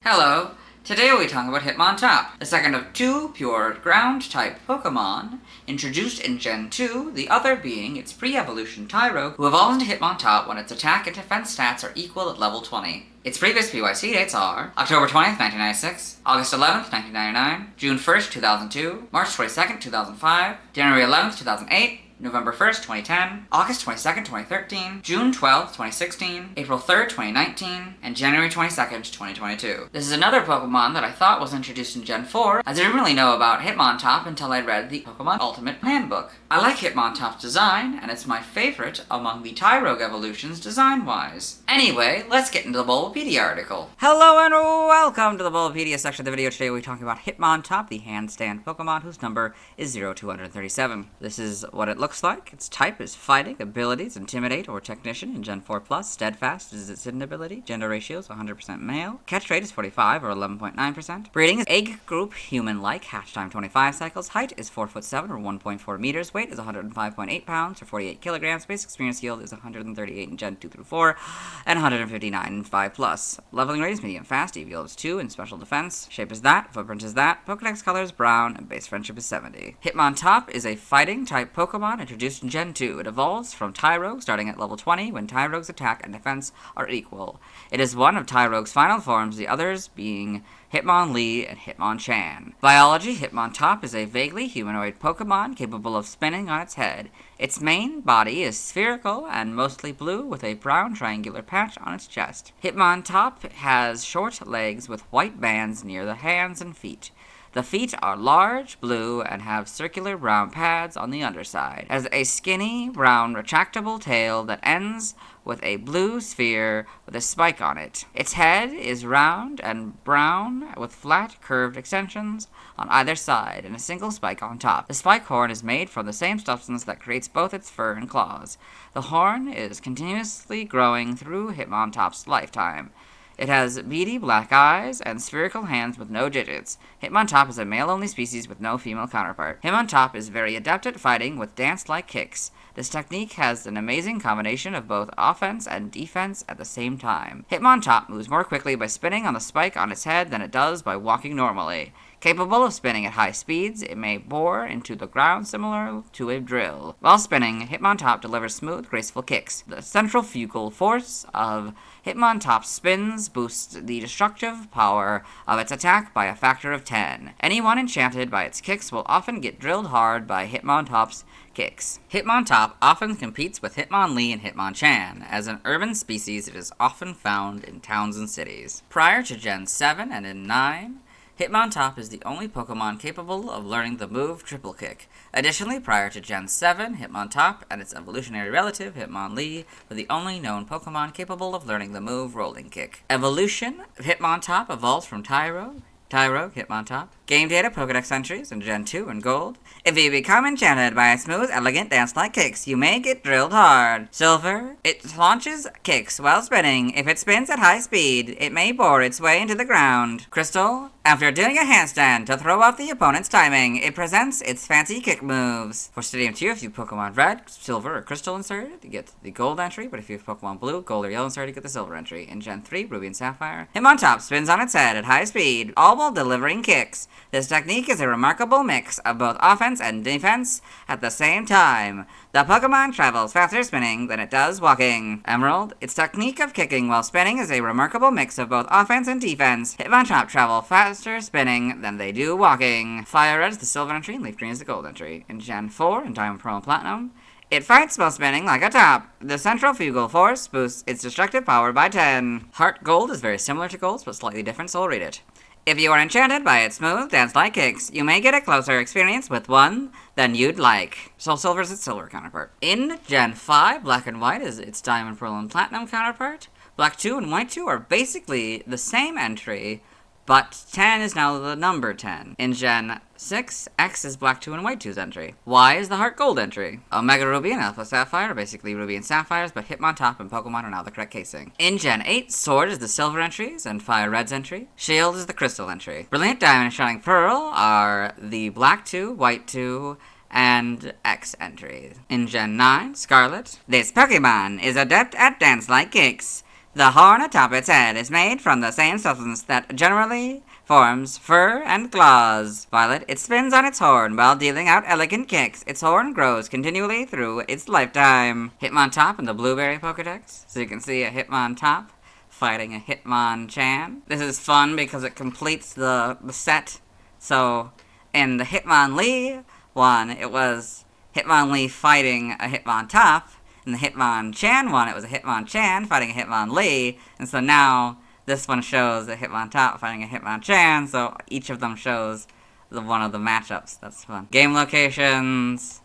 Hello! Today we'll be talking about Hitmontop, the second of two pure ground-type Pokémon, introduced in Gen 2, the other being its pre-evolution Tyro, who evolves into Hitmontop when its attack and defense stats are equal at level 20. Its previous PYC dates are October 20th, 1996, August 11th, 1999, June 1st, 2002, March 22nd, 2005, January 11th, 2008, November 1st, 2010, August 22nd, 2013, June 12th, 2016, April 3rd, 2019, and January 22nd, 2022. This is another Pokemon that I thought was introduced in Gen 4, as I didn't really know about Hitmontop until I read the Pokemon Ultimate Handbook. I like Hitmontop's design, and it's my favorite among the Tyrogue evolutions design-wise. Anyway, let's get into the Bulbapedia article. Hello and welcome to the Bulbapedia section of the video. Today we'll be talking about Hitmontop, the handstand Pokemon whose number is 0-237. This is what it looks like. Its type is Fighting, abilities Intimidate or Technician in Gen 4+, Steadfast is its hidden ability, gender ratio is 100% male, catch rate is 45 or 11.9%, breeding is egg group human-like, hatch time 25 cycles, height is 4'7" or 1.4 meters, weight is 105.8 pounds or 48 kilograms, base experience yield is 138 in Gen 2 through 4, and 159 in 5+. Leveling rate is medium fast, EV yield is 2, and special defense, shape is that, footprint is that, Pokedex color is brown, and base friendship is 70. Hitmontop is a fighting type Pokemon introduced in Gen 2. It evolves from Tyrogue starting at level 20 when Tyrogue's attack and defense are equal. It is one of Tyrogue's final forms, the others being Hitmonlee and Hitmonchan. Biology, Hitmontop is a vaguely humanoid Pokemon capable of spinning on its head. Its main body is spherical and mostly blue with a brown triangular patch on its chest. Hitmontop has short legs with white bands near the hands and feet. The feet are large, blue, and have circular brown pads on the underside. It has a skinny, brown, retractable tail that ends with a blue sphere with a spike on it. Its head is round and brown with flat, curved extensions on either side and a single spike on top. The spike horn is made from the same substance that creates both its fur and claws. The horn is continuously growing through Hitmontop's lifetime. It has beady black eyes and spherical hands with no digits. Hitmontop is a male-only species with no female counterpart. Hitmontop is very adept at fighting with dance-like kicks. This technique has an amazing combination of both offense and defense at the same time. Hitmontop moves more quickly by spinning on the spike on its head than it does by walking normally. Capable of spinning at high speeds, it may bore into the ground similar to a drill. While spinning, Hitmontop delivers smooth, graceful kicks. The centrifugal force of Hitmontop's spins boosts the destructive power of its attack by a factor of 10. Anyone enchanted by its kicks will often get drilled hard by Hitmontop's kicks. Hitmontop often competes with Hitmonlee and Hitmonchan. As an urban species, it is often found in towns and cities. Prior to Gen 7 and in 9, Hitmontop is the only Pokemon capable of learning the move Triple Kick. Additionally, prior to Gen 7, Hitmontop and its evolutionary relative, Hitmonlee, were the only known Pokemon capable of learning the move Rolling Kick. Evolution: Hitmontop evolves from Tyrogue, Hitmontop. Game data, Pokedex entries in Gen 2 and Gold. If you become enchanted by smooth, elegant dance-like kicks, you may get drilled hard. Silver, it launches kicks while spinning. If it spins at high speed, it may bore its way into the ground. Crystal, after doing a handstand to throw off the opponent's timing, it presents its fancy kick moves. For Stadium 2, if you have Pokemon Red, Silver, or Crystal inserted, you get the Gold entry, but if you have Pokemon Blue, Gold, or Yellow inserted, you get the Silver entry. In Gen 3, Ruby and Sapphire, Hitmontop spins on its head at high speed, all while delivering kicks. This technique is a remarkable mix of both offense and defense at the same time. The Pokemon travels faster spinning than it does walking. Emerald, its technique of kicking while spinning is a remarkable mix of both offense and defense. Hitmontop travel faster spinning than they do walking. Fire Red is the Silver entry, and Leaf Green is the Gold entry. In Gen 4 and Diamond, Pearl, and Platinum, it fights while spinning like a top. The centrifugal force boosts its destructive power by 10. Heart Gold is very similar to Gold's, but slightly different, so I'll read it. If you are enchanted by its smooth, dance-like kicks, you may get a closer experience with one than you'd like. Soul Silver is its Silver counterpart. In Gen 5, Black and White is its Diamond, Pearl, and Platinum counterpart. Black 2 and White 2 are basically the same entry, but 10 is now the number 10. In Gen 6, X is Black 2 and White 2's entry. Y is the Heart Gold entry. Omega Ruby and Alpha Sapphire are basically Ruby and Sapphires, but Hitmontop and Pokemon are now the correct casing. In Gen 8, Sword is the Silver entries and Fire Red's entry. Shield is the Crystal entry. Brilliant Diamond and Shining Pearl are the Black 2, White 2, and X entries. In Gen 9, Scarlet, this Pokemon is adept at dance-like kicks. The horn atop its head is made from the same substance that generally forms fur and claws. Violet, it spins on its horn while dealing out elegant kicks. Its horn grows continually through its lifetime. Hitmontop in the Blueberry Pokedex. So you can see a Hitmontop fighting a Hitmonchan. This is fun because it completes the set. So in the Hitmonlee one, it was Hitmonlee fighting a Hitmontop. In the Hitmonchan one, it was a Hitmonchan fighting a Hitmonlee. And so now this one shows a Hitmontop fighting a Hitmonchan, so each of them shows one of the matchups. That's fun. Game locations,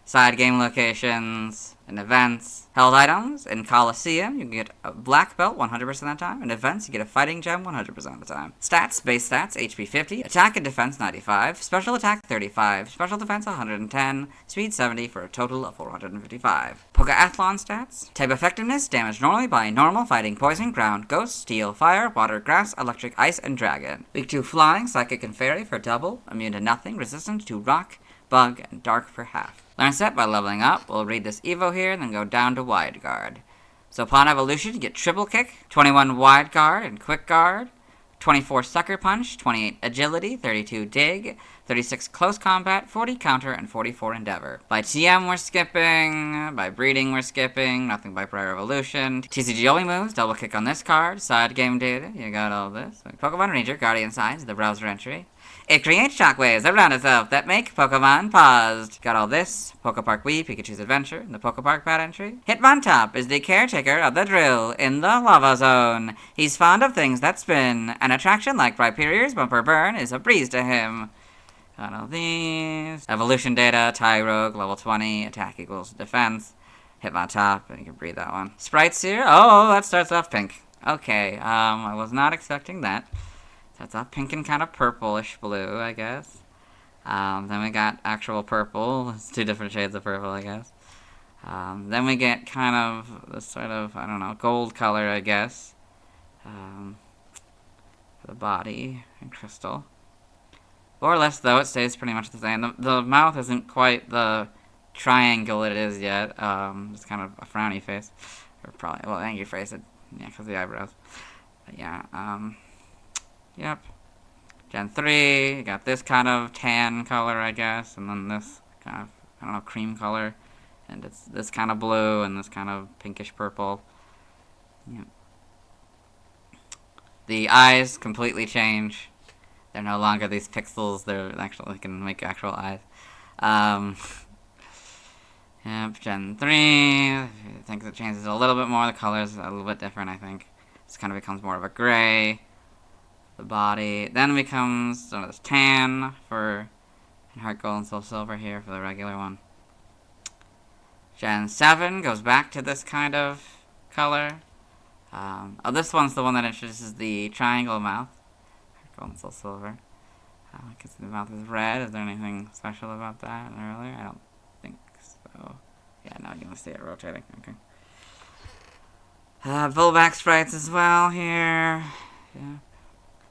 side game locations, and events. Held items. In Coliseum, you can get a black belt 100% of the time. In events, you get a fighting gem 100% of the time. Stats, base stats, HP 50, attack and defense 95, special attack 35, special defense 110, speed 70 for a total of 455. Pokeathlon stats. Type effectiveness, damage normally by normal, fighting, poison, ground, ghost, steel, fire, water, grass, electric, ice, and dragon. Weak to flying, psychic, and fairy for double, immune to nothing, resistant to rock, bug, and dark for half. Learn set by leveling up. We'll read this Evo here and then go down to Wide Guard. So upon evolution, you get Triple Kick, 21 Wide Guard and Quick Guard, 24 Sucker Punch, 28 Agility, 32 Dig, 36 Close Combat, 40 Counter, and 44 Endeavor. By TM we're skipping, by Breeding we're skipping, nothing by Prior Evolution. TCG only moves, Double Kick on this card, side game data, you got all this. Pokemon Ranger, Guardian Signs, the browser entry. It creates shockwaves around itself that make Pokemon paused. Got all this. Pokepark Wii, Pikachu's Adventure, and the Pokepark Pad entry. Hitmontop is the caretaker of the drill in the lava zone. He's fond of things that spin. An attraction like Rhyperior's Bumper Burn is a breeze to him. Got all these. Evolution data, Tyrogue, level 20, attack equals defense. Hitmontop, and you can breathe that one. Sprites here. Oh, that starts off pink. Okay, I was not expecting that. That's off pink and kind of purplish blue, I guess. Then we got actual purple. It's two different shades of purple, I guess. Then we get kind of this sort of, I don't know, gold color, I guess. For the body and crystal. More or less, though, it stays pretty much the same. The mouth isn't quite the triangle it is yet. It's kind of a frowny face. Or probably, well, angry face, yeah, because of the eyebrows. But yeah, yep. Gen 3, you got this kind of tan color, I guess, and then this kind of, I don't know, cream color, and it's this kind of blue, and this kind of pinkish purple. Yep. The eyes completely change. They're no longer these pixels, they're actually, they can make actual eyes. Yep, Gen 3, I think it changes a little bit more, the color's a little bit different, I think. This kind of becomes more of a gray. The body then becomes sort of this tan for Heart Gold and Soul Silver here for the regular one. Gen 7 goes back to this kind of color. Oh, this one's the one that introduces the triangle mouth. Heart Gold and Soul Silver. I can see the mouth is red. Is there anything special about that earlier? I don't think so. Yeah, now you can see it rotating. Okay. Bulbapedia sprites as well here. Yeah.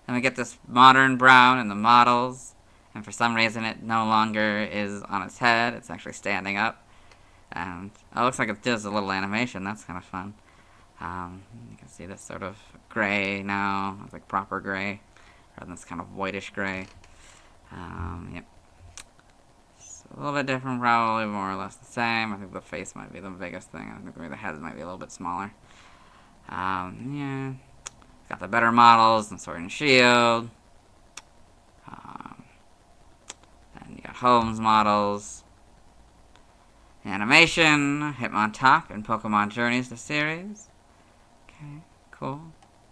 And we get this modern brown in the models, and for some reason it no longer is on its head, it's actually standing up. And it looks like it does a little animation, that's kind of fun. You can see this sort of gray now, it's like proper gray, rather than this kind of whitish gray. Yep. It's a little bit different, probably more or less the same. I think the face might be the biggest thing, I think maybe the head might be a little bit smaller. Yeah. Got the better models and Sword and Shield. And you got Holmes models. Animation, Hitmontop, and Pokemon Journeys, the series. Okay, cool.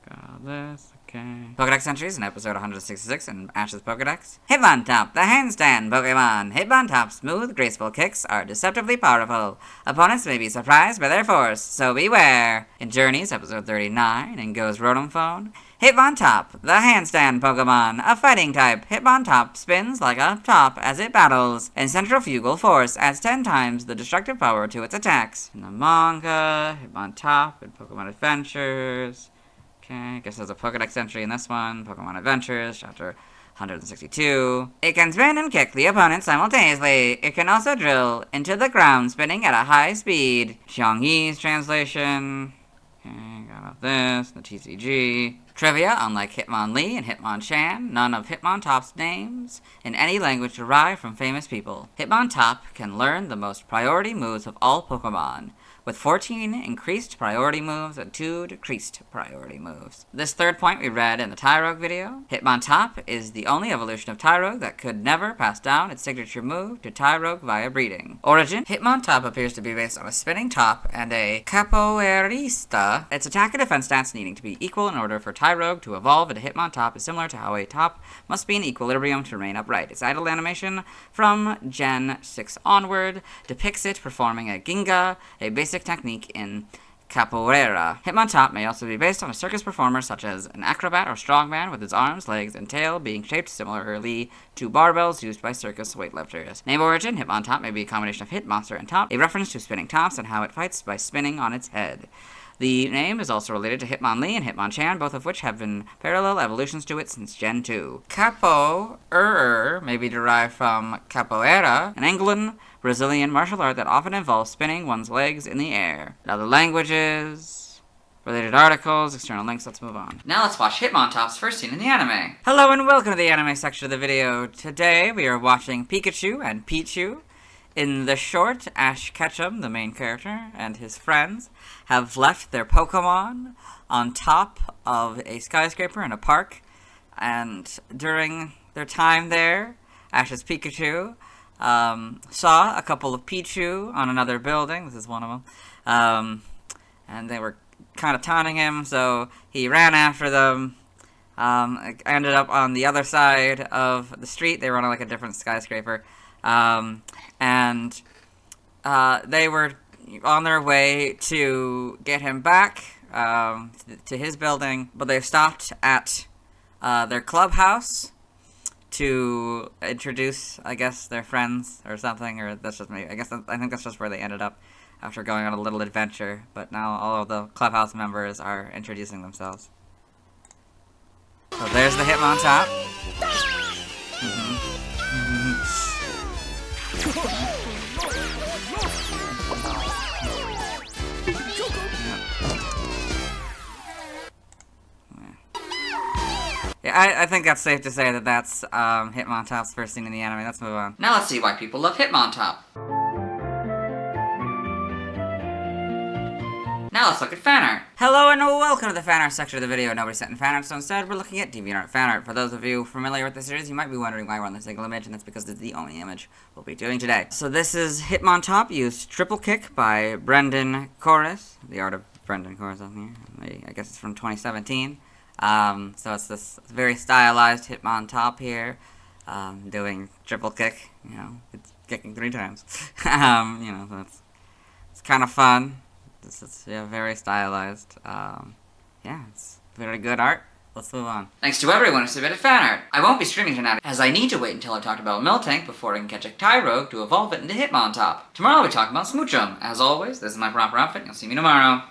Got all this, okay. Pokedex entries in episode 166 in Ash's Pokedex. Hitmontop, the handstand Pokemon. Hitmontop's smooth, graceful kicks are deceptively powerful. Opponents may be surprised by their force, so beware. In Journeys, episode 39, in Go's Rotom Phone. Hitmontop, the handstand Pokemon, a fighting type. Hitmontop spins like a top as it battles, and centrifugal force adds 10 times the destructive power to its attacks. In the manga, Hitmontop in Pokemon Adventures. Okay, I guess there's a Pokedex entry in this one. Pokemon Adventures, chapter 162. It can spin and kick the opponent simultaneously. It can also drill into the ground, spinning at a high speed. Xiangyi's translation. Okay, about this, the TCG. Trivia, unlike Hitmonlee and Hitmonchan, none of Hitmontop's names in any language derive from famous people. Hitmontop can learn the most priority moves of all Pokemon, with 14 increased priority moves and 2 decreased priority moves. This third point we read in the Tyrogue video. Hitmontop is the only evolution of Tyrogue that could never pass down its signature move to Tyrogue via breeding. Origin, Hitmontop appears to be based on a spinning top and a capoeirista. Its attack and defense stats needing to be equal in order for Tyrogue to evolve into Hitmontop is similar to how a top must be in equilibrium to remain upright. Its idle animation from Gen 6 onward depicts it performing a Ginga, a basic technique in capoeira. Hitmontop may also be based on a circus performer such as an acrobat or strongman with his arms, legs, and tail being shaped similarly to barbells used by circus weightlifters. Name origin, Hitmontop may be a combination of hit, monster, and top, a reference to spinning tops and how it fights by spinning on its head. The name is also related to Hitmonlee and Hitmonchan, both of which have been parallel evolutions to it since Gen 2. Capoeira may be derived from capoeira, an Angolan Brazilian martial art that often involves spinning one's legs in the air. Other languages, related articles, external links, let's move on. Now let's watch Hitmontop's first scene in the anime. Hello and welcome to the anime section of the video. Today we are watching Pikachu and Pichu. In the short, Ash Ketchum, the main character, and his friends have left their Pokémon on top of a skyscraper in a park, and during their time there, Ash's Pikachu saw a couple of Pichu on another building. This is one of them. And they were kind of taunting him, so he ran after them. Ended up on the other side of the street. They were on like a different skyscraper. And they were on their way to get him back to his building, but they stopped at their clubhouse to introduce, I guess, their friends or something, or that's just me. I think that's just where they ended up after going on a little adventure, but now all of the clubhouse members are introducing themselves. So there's the Hitmontop. Yeah, I think that's safe to say that that's Hitmontop's first scene in the anime. Let's move on. Now let's see why people love Hitmontop. Now let's look at fan art. Hello and welcome to the fan art section of the video. Nobody sent in fan art, so instead we're looking at DeviantArt fan art. For those of you familiar with the series, you might be wondering why we're on this single image, and that's because it's the only image we'll be doing today. So this is Hitmontop used Triple Kick by Brendan Corus. The art of Brendan Corus on here. I guess it's from 2017. So it's this very stylized Hitmontop here, doing Triple Kick. You know, it's kicking 3 times. You know, so it's kind of fun. This is very stylized. Yeah, it's very good art. Let's move on. Thanks to everyone who submitted fan art. I won't be streaming tonight, as I need to wait until I've talked about Miltank before I can catch a Tyrogue to evolve it into Hitmontop. Tomorrow I'll be talking about Smoochum. As always, this is my proper outfit, and you'll see me tomorrow.